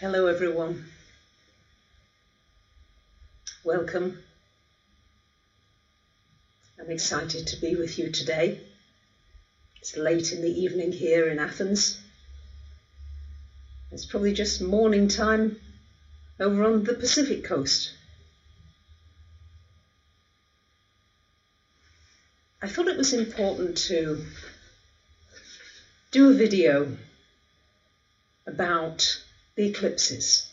Hello everyone, welcome. I'm excited to be with you today. It's late in the evening here in Athens. It's probably just morning time over on the Pacific coast. I thought it was important to do a video about the eclipses.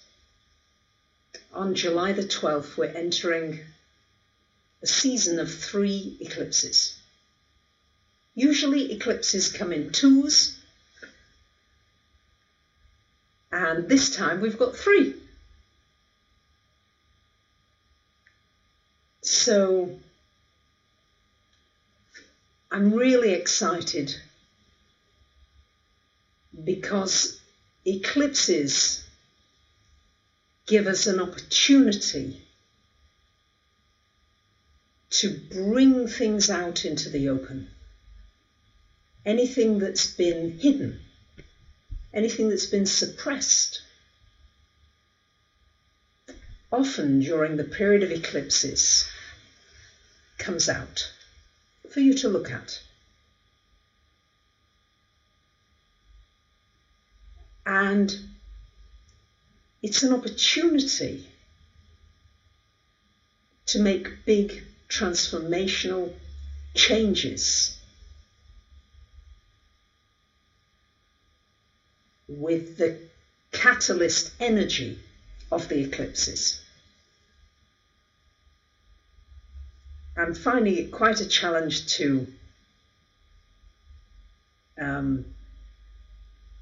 On July the 12th, we're entering a season of 3 eclipses. Usually eclipses come in 2s, and this time we've got 3. So I'm really excited because eclipses give us an opportunity to bring things out into the open. Anything that's been hidden, anything that's been suppressed, often during the period of eclipses, comes out for you to look at. And it's an opportunity to make big transformational changes with the catalyst energy of the eclipses. I'm finding it quite a challenge to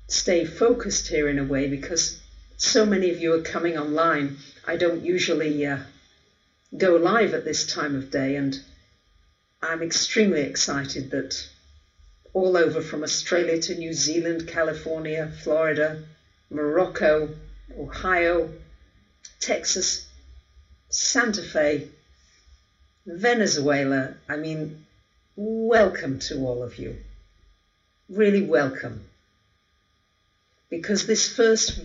stay focused here in a way, because so many of you are coming online. I don't usually go live at this time of day, and I'm extremely excited that all over from Australia to New Zealand, California, Florida, Morocco, Ohio, Texas, Santa Fe, Venezuela. I mean, welcome to all of you. Really welcome. Because this first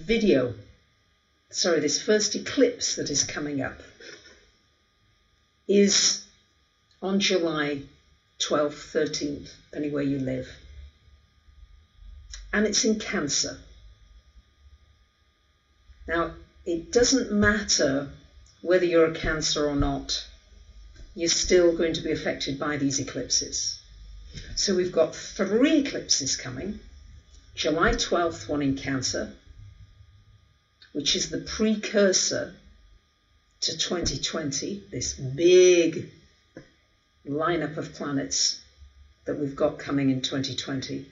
eclipse that is coming up is on July 12th, 13th, depending where you live. And it's in Cancer. Now, it doesn't matter whether you're a Cancer or not, you're still going to be affected by these eclipses. So we've got 3 eclipses coming. July 12th, one in Cancer, which is the precursor to 2020, this big lineup of planets that we've got coming in 2020.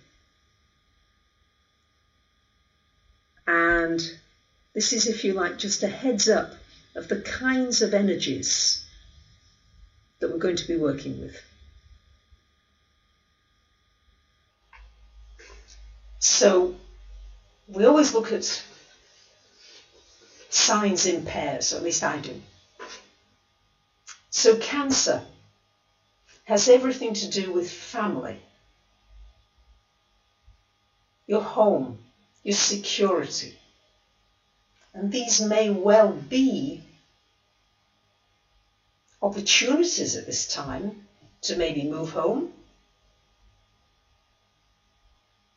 And this is, if you like, just a heads up of the kinds of energies that we're going to be working with. So we always look at signs in pairs, or at least I do. So Cancer has everything to do with family, your home, your security. And these may well be opportunities at this time to maybe move home,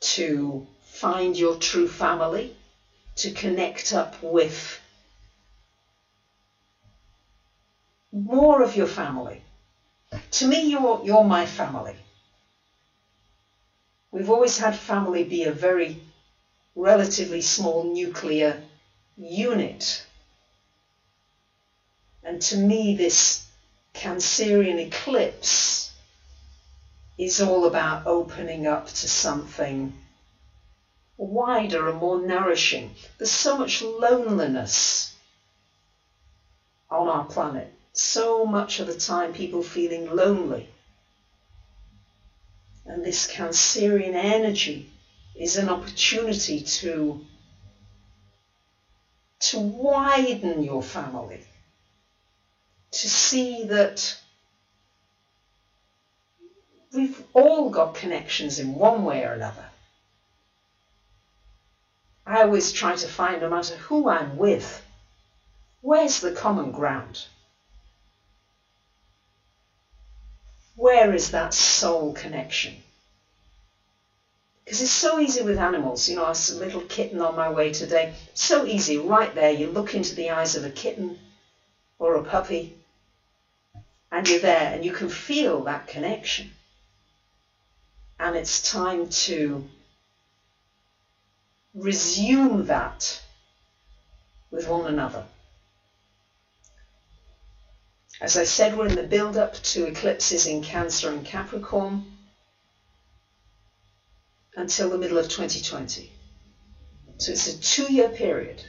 to find your true family, to connect up with more of your family. To me, you're my family. We've always had family be a very relatively small nuclear unit. And to me, this Cancerian eclipse is all about opening up to something wider and more nourishing. There's so much loneliness on our planet. So much of the time people feeling lonely. And this Cancerian energy is an opportunity to widen your family, to see that we've all got connections in one way or another. I always try to find, no matter who I'm with, where's the common ground? Where is that soul connection? Because it's so easy with animals. You know, I was a little kitten on my way today. So easy, right there. You look into the eyes of a kitten or a puppy, and you're there, and you can feel that connection. And it's time to resume that with one another. As I said, we're in the build-up to eclipses in Cancer and Capricorn until the middle of 2020. So it's a 2-year period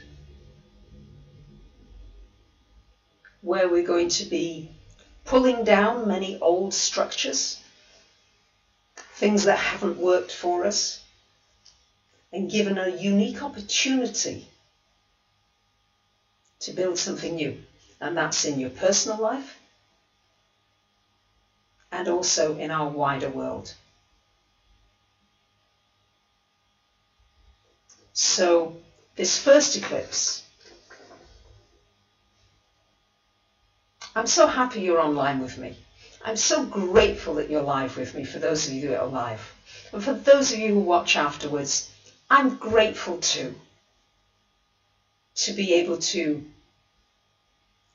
where we're going to be pulling down many old structures, things that haven't worked for us, and given a unique opportunity to build something new. And that's in your personal life and also in our wider world. So this first eclipse, I'm so happy you're online with me. I'm so grateful that you're live with me, for those of you that are live. And for those of you who watch afterwards, I'm grateful too, to be able to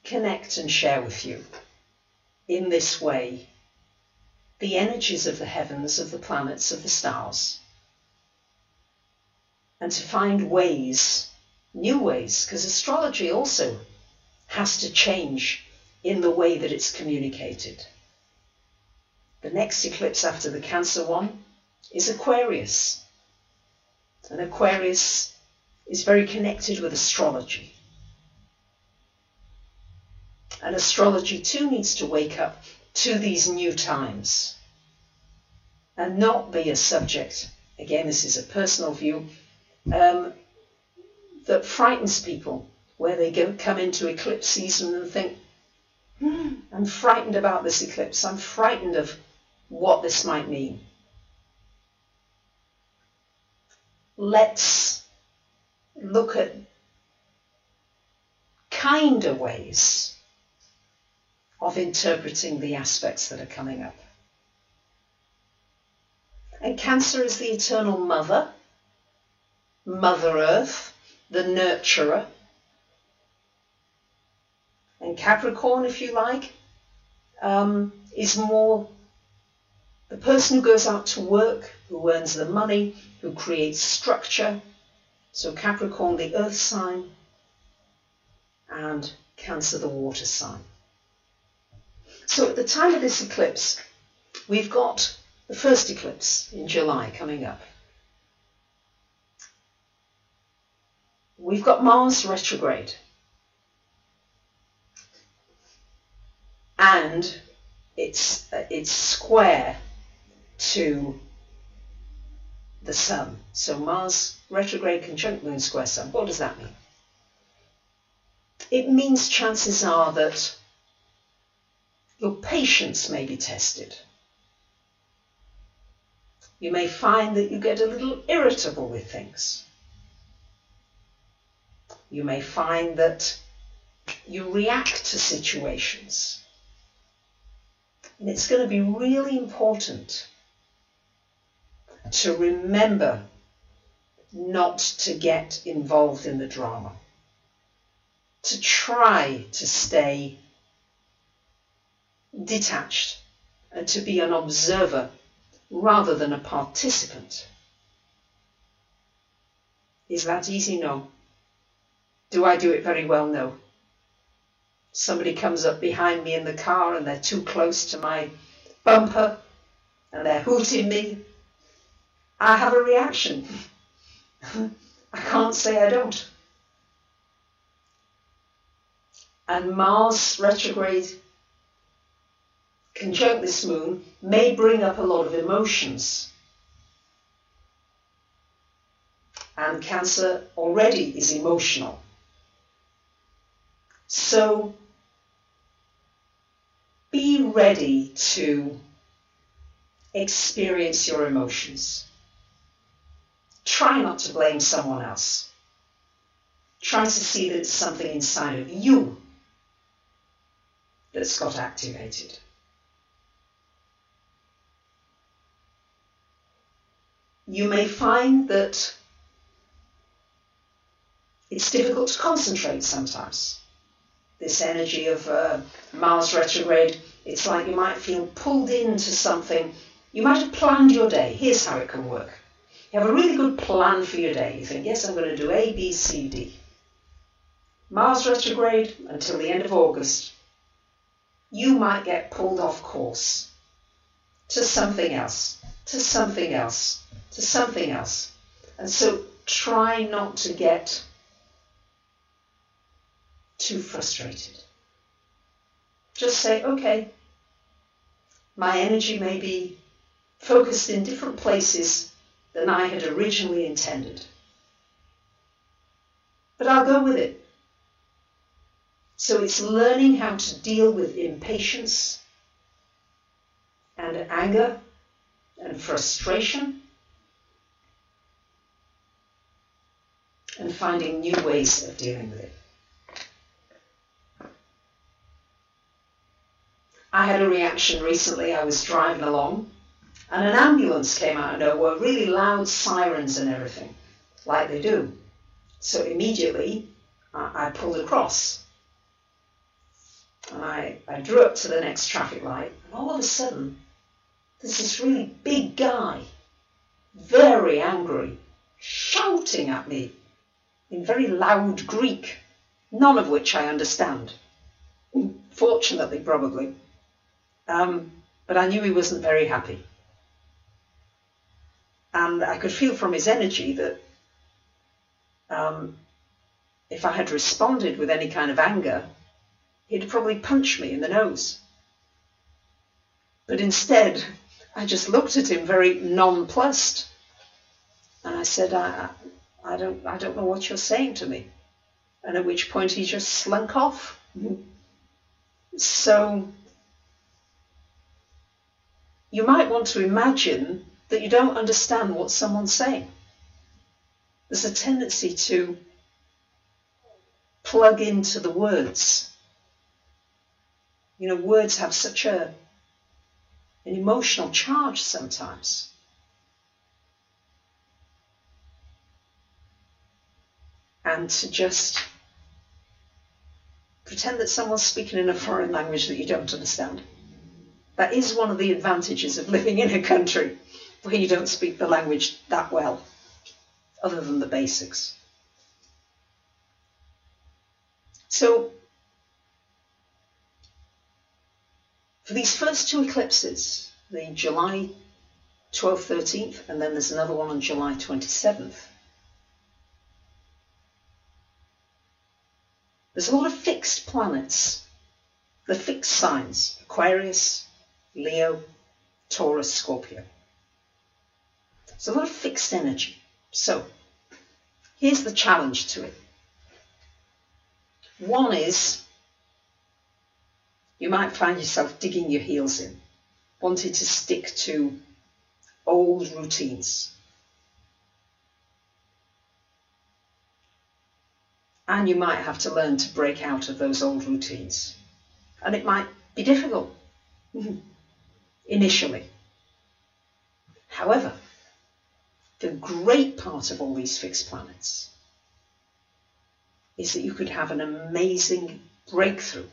connect and share with you in this way the energies of the heavens, of the planets, of the stars, and to find ways, new ways, because astrology also has to change in the way that it's communicated. The next eclipse after the Cancer one is Aquarius, and Aquarius is very connected with astrology. And astrology too needs to wake up to these new times and not be a subject, again this is a personal view, that frightens people, where they come into eclipse season and think, I'm frightened about this eclipse, I'm frightened of what this might mean. Let's look at kinder ways of interpreting the aspects that are coming up. And Cancer is the eternal mother, Mother Earth, the nurturer. And Capricorn, if you like, is more the person who goes out to work, who earns the money, who creates structure. So Capricorn, the earth sign, and Cancer, the water sign. So at the time of this eclipse, we've got the first eclipse in July coming up. We've got Mars retrograde. And it's square to the Sun. So Mars retrograde conjunct Moon square Sun. What does that mean? It means chances are that your patience may be tested. You may find that you get a little irritable with things. You may find that you react to situations. And it's going to be really important to remember not to get involved in the drama. To try to stay detached and to be an observer rather than a participant. Is that easy? No. Do I do it very well? No. Somebody comes up behind me in the car and they're too close to my bumper and they're hooting me. I have a reaction. I can't say I don't. And Mars retrograde conjunct this moon may bring up a lot of emotions. And Cancer already is emotional. So be ready to experience your emotions. Try not to blame someone else. Try to see that it's something inside of you that's got activated. You may find that it's difficult to concentrate sometimes. This energy of Mars retrograde, it's like you might feel pulled into something. You might have planned your day. Here's how it can work. You have a really good plan for your day. You think, yes, I'm going to do A, B, C, D. Mars retrograde until the end of August. You might get pulled off course to something else, to something else, to something else. And so try not to get too frustrated. Just say, okay, my energy may be focused in different places than I had originally intended. But I'll go with it. So it's learning how to deal with impatience and anger and frustration and finding new ways of dealing with it. I had a reaction recently. I was driving along and an ambulance came out of nowhere, really loud sirens and everything, like they do. So immediately I pulled across and I drew up to the next traffic light, and all of a sudden there's this really big guy, very angry, shouting at me in very loud Greek, none of which I understand. Fortunately, probably. But I knew he wasn't very happy. And I could feel from his energy that if I had responded with any kind of anger, he'd probably punch me in the nose. But instead, I just looked at him very nonplussed. And I said, I don't know what you're saying to me. And at which point he just slunk off. So you might want to imagine that you don't understand what someone's saying. There's a tendency to plug into the words. You know, words have such an emotional charge sometimes. And to just pretend that someone's speaking in a foreign language that you don't understand. That is one of the advantages of living in a country where you don't speak the language that well, other than the basics. So, for these first two eclipses, the July 12th, 13th, and then there's another one on July 27th, there's a lot of fixed planets, the fixed signs, Aquarius, Leo, Taurus, Scorpio. There's a lot of fixed energy. So, here's the challenge to it. One is, you might find yourself digging your heels in, wanting to stick to old routines. And you might have to learn to break out of those old routines. And it might be difficult initially. However, the great part of all these fixed planets is that you could have an amazing breakthrough.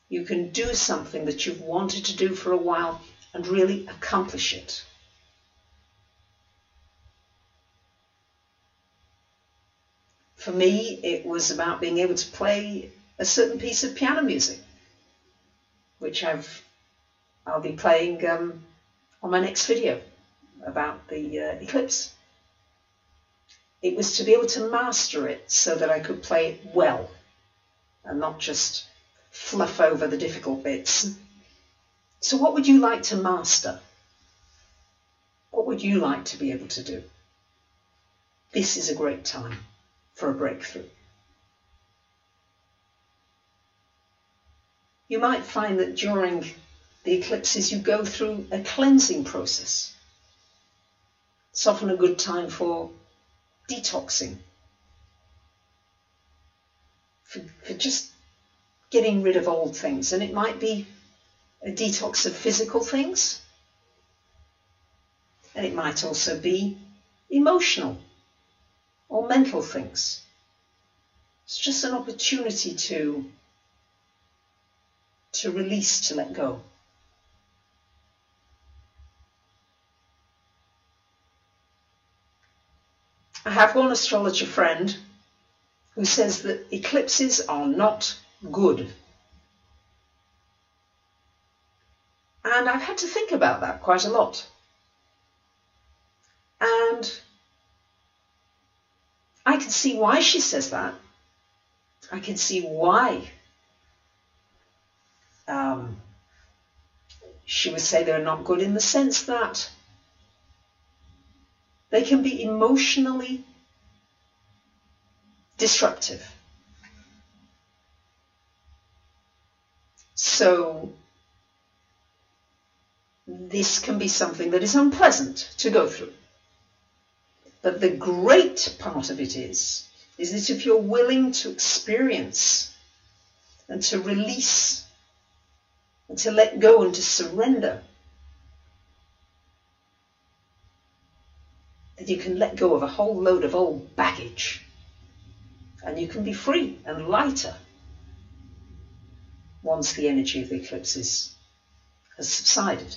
You can do something that you've wanted to do for a while and really accomplish it. For me, it was about being able to play a certain piece of piano music, which I'll be playing on my next video about the eclipse. It was to be able to master it so that I could play it well and not just fluff over the difficult bits. So what would you like to master? What would you like to be able to do? This is a great time for a breakthrough. You might find that during the eclipses you go through a cleansing process. It's often a good time for detoxing, for just getting rid of old things. And it might be a detox of physical things. And it might also be emotional or mental things. It's just an opportunity to release, to let go. I have one astrologer friend who says that eclipses are not good. And I've had to think about that quite a lot. And I can see why she says that. I can see why she would say they're not good, in the sense that they can be emotionally disruptive. So this can be something that is unpleasant to go through. But the great part of it is that if you're willing to experience and to release and to let go and to surrender, that you can let go of a whole load of old baggage and you can be free and lighter once the energy of the eclipses has subsided.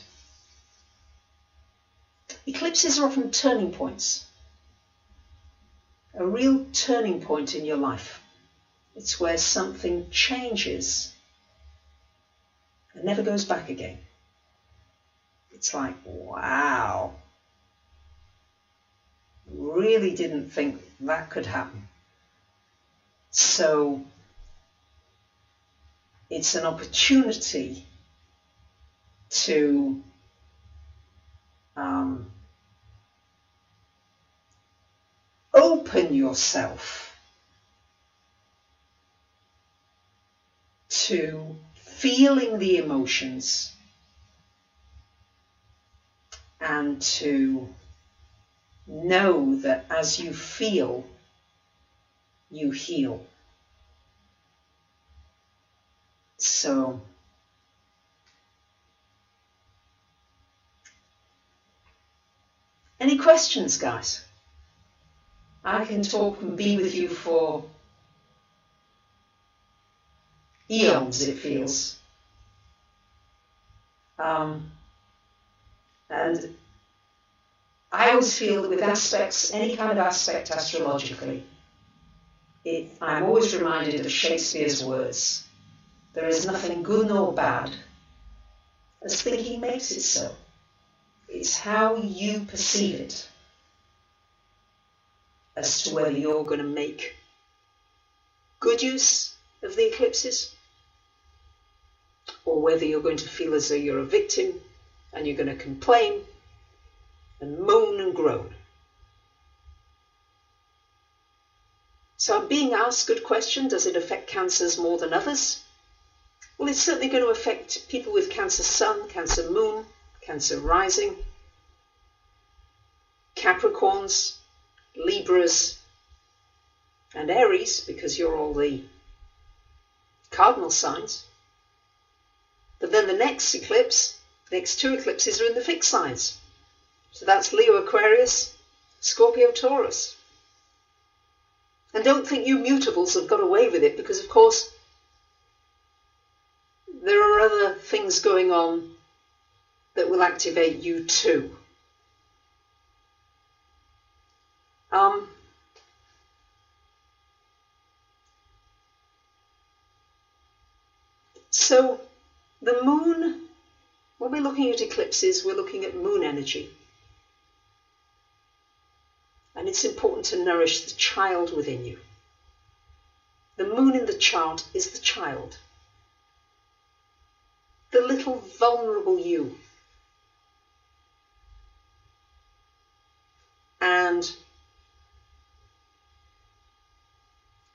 Eclipses are often turning points. A real turning point in your life. It's where something changes and never goes back again. It's like, wow, really didn't think that could happen. So it's an opportunity to open yourself to feeling the emotions and to know that as you feel, you heal. So any questions, guys? I can talk and be with you for eons, it feels. And I always feel that with aspects, any kind of aspect astrologically, I'm always reminded of Shakespeare's words. There is nothing good nor bad, as thinking makes it so. It's how you perceive it as to whether you're going to make good use of the eclipses or whether you're going to feel as though you're a victim and you're going to complain and moan and groan. So I'm being asked, good question, does it affect cancers more than others? Well, it's certainly going to affect people with Cancer Sun, Cancer Moon, Cancer Rising, Capricorns, Libras, and Aries, because you're all the cardinal signs. But then the next eclipse, next two eclipses are in the fixed signs. So that's Leo, Aquarius, Scorpio, Taurus. And don't think you mutables have got away with it, because of course there are other things going on that will activate you too. So the moon, when we're looking at eclipses, we're looking at moon energy. And it's important to nourish the child within you. The moon in the chart is the child. The little vulnerable you. And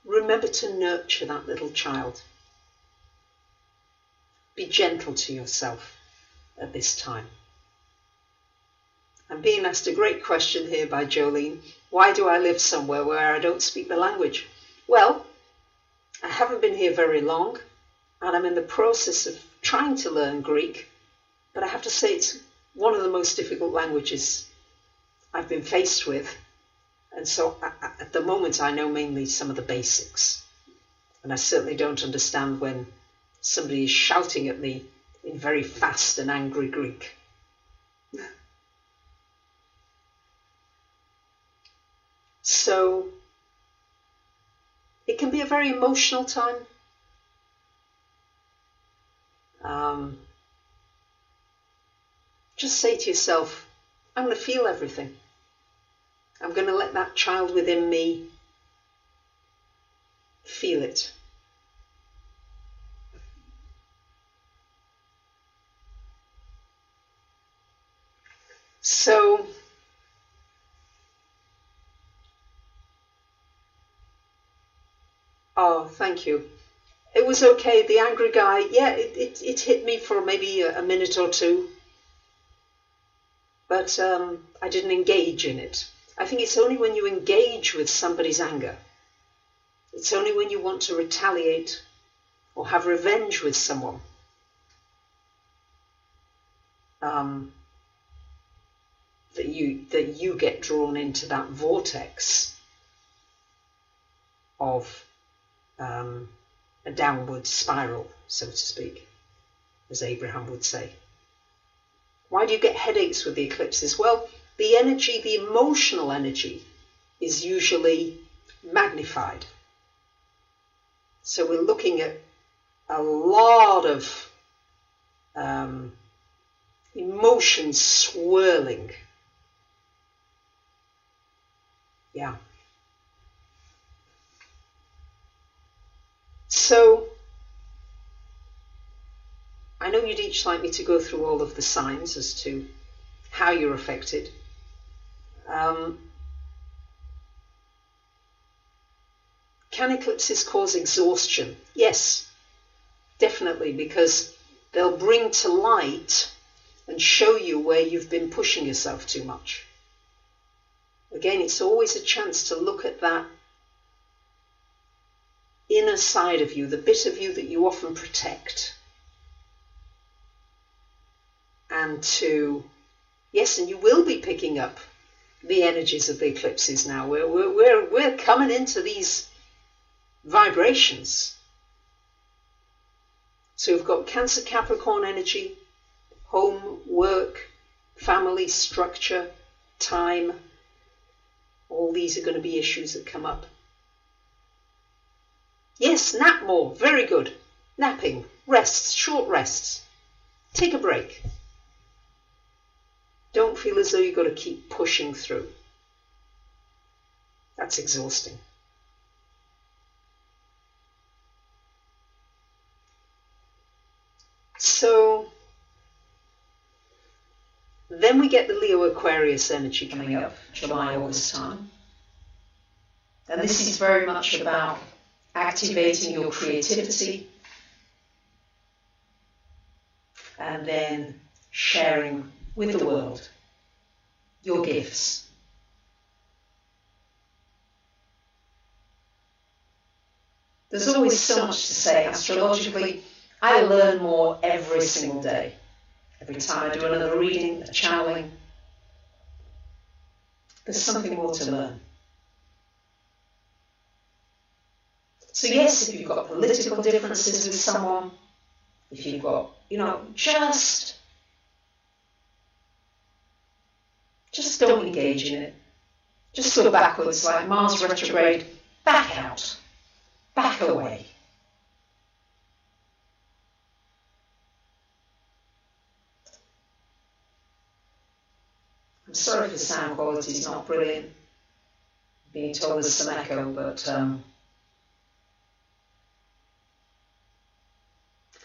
remember to nurture that little child. Be gentle to yourself at this time. I'm being asked a great question here by Jolene. Why do I live somewhere where I don't speak the language? Well, I haven't been here very long, and I'm in the process of trying to learn Greek, but I have to say it's one of the most difficult languages I've been faced with. And so at the moment I know mainly some of the basics. And I certainly don't understand when somebody is shouting at me in very fast and angry Greek. So it can be a very emotional time. Just say to yourself, I'm going to feel everything. I'm going to let that child within me feel it. So, oh, thank you. It was okay. The angry guy, yeah, it hit me for maybe a minute or two. But I didn't engage in it. I think it's only when you engage with somebody's anger, it's only when you want to retaliate or have revenge with someone, that you get drawn into that vortex of a downward spiral, so to speak, as Abraham would say. Why do you get headaches with the eclipses? Well, the energy, the emotional energy, is usually magnified. So we're looking at a lot of emotions swirling. Yeah. So I know you'd each like me to go through all of the signs as to how you're affected. Can eclipses cause exhaustion? Yes, definitely, because they'll bring to light and show you where you've been pushing yourself too much. Again, it's always a chance to look at that inner side of you, the bit of you that you often protect. And yes, and you will be picking up the energies of the eclipses now. We're coming into these vibrations. So we've got Cancer, Capricorn energy, home, work, family, structure, time. All these are going to be issues that come up. Yes, nap more. Very good. Napping, rests, short rests. Take a break. Don't feel as though you've got to keep pushing through. That's exhausting. So then we get the Leo Aquarius energy coming up, July, August time. And this is very much about activating your creativity and then sharing with the world your gifts. There's always so much to say astrologically. I learn more every single day. Every time I do another reading, a channeling, there's something more to learn. So yes, if you've got political differences with someone, if you've got, just don't engage in it. Just go backwards like Mars retrograde, back out, back away. I'm sorry if the sound quality is not brilliant. I'm being told there's some echo, but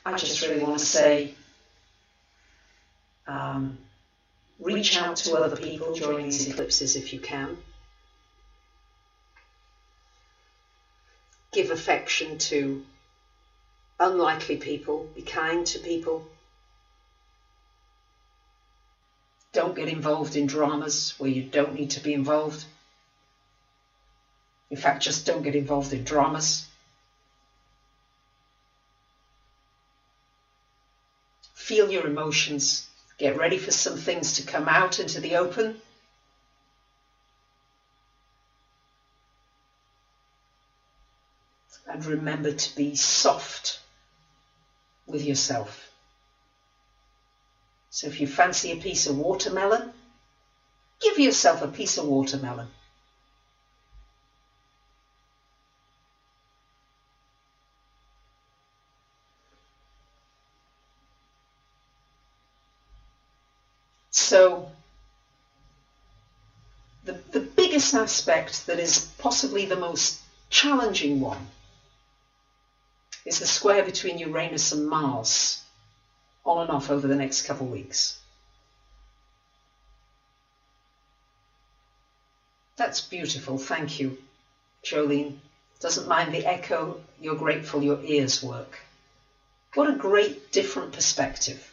I just really want to say, reach out to other people during these eclipses if you can. Give affection to unlikely people. Be kind to people. Don't get involved in dramas where you don't need to be involved. In fact, just don't get involved in dramas. feel your emotions. Get ready for some things to come out into the open. And remember to be soft with yourself. So if you fancy a piece of watermelon, give yourself a piece of watermelon. So the biggest aspect that is possibly the most challenging one is the square between Uranus and Mars, on and off over the next couple of weeks. That's beautiful, thank you, Jolene. Doesn't mind the echo, you're grateful your ears work. What a great different perspective.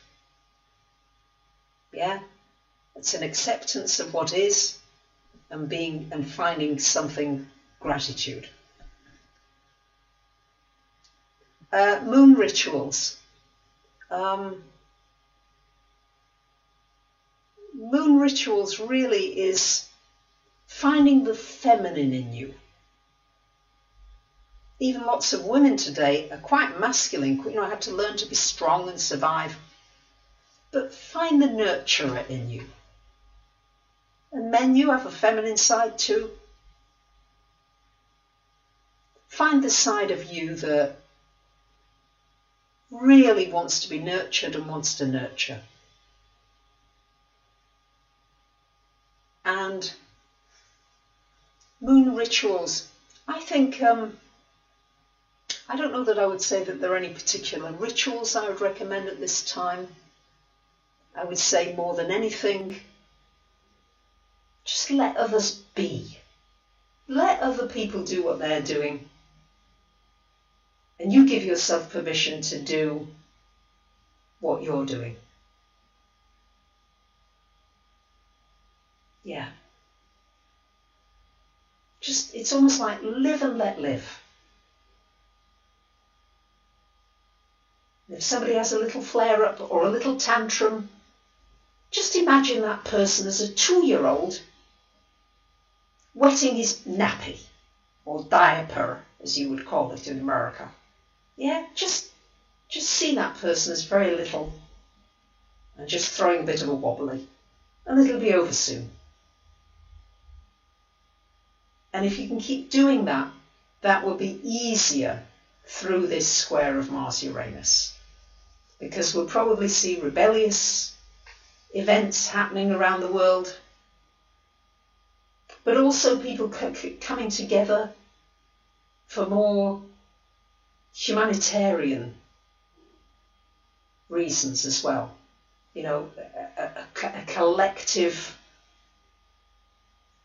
Yeah, it's an acceptance of what is and finding something gratitude. Moon rituals. Moon rituals really is finding the feminine in you. Even lots of women today are quite masculine. I have to learn to be strong and survive. But find the nurturer in you. And men, you have a feminine side too. Find the side of you that really wants to be nurtured and wants to nurture. And moon rituals, I think, I don't know that I would say that there are any particular rituals I would recommend at this time. I would say more than anything, just let others be. Let other people do what they're doing. And you give yourself permission to do what you're doing. Yeah. It's almost like live and let live. If somebody has a little flare-up or a little tantrum, just imagine that person as a 2-year-old wetting his nappy, or diaper, as you would call it in America. Yeah, just see that person as very little and just throwing a bit of a wobbly, and it'll be over soon. And if you can keep doing that, that will be easier through this square of Mars-Uranus, because we'll probably see rebellious events happening around the world, but also people coming together for more humanitarian reasons as well. A collective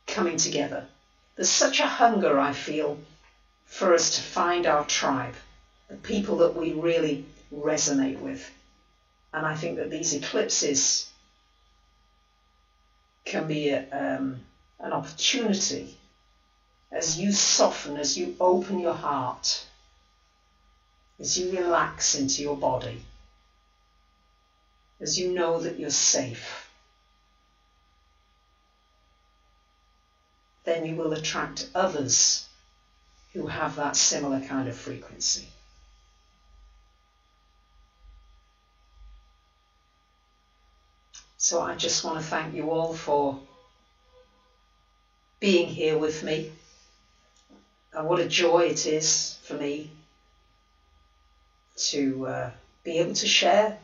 coming together. There's such a hunger, I feel, for us to find our tribe, the people that we really resonate with. And I think that these eclipses can be an opportunity as you soften, as you open your heart, as you relax into your body, as you know that you're safe, then you will attract others who have that similar kind of frequency. So I just want to thank you all for being here with me. And what a joy it is for me to be able to share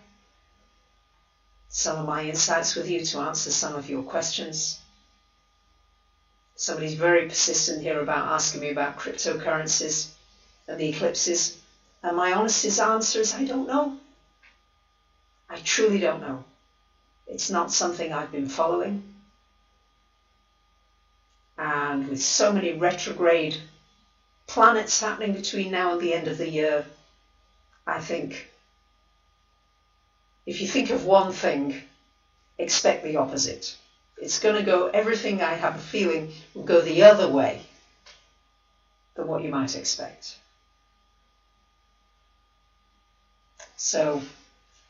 some of my insights with you, to answer some of your questions. Somebody's very persistent here about asking me about cryptocurrencies and the eclipses. And my honest answer is I don't know. I truly don't know. It's not something I've been following. And with so many retrograde planets happening between now and the end of the year, I think if you think of one thing, expect the opposite. It's going to go, everything I have a feeling will go the other way than what you might expect. So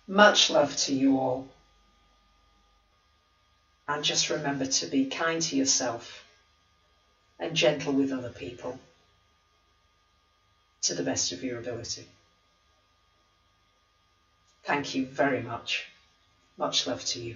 Much love to you all. And just remember to be kind to yourself and gentle with other people to the best of your ability. Thank you very much. Much love to you.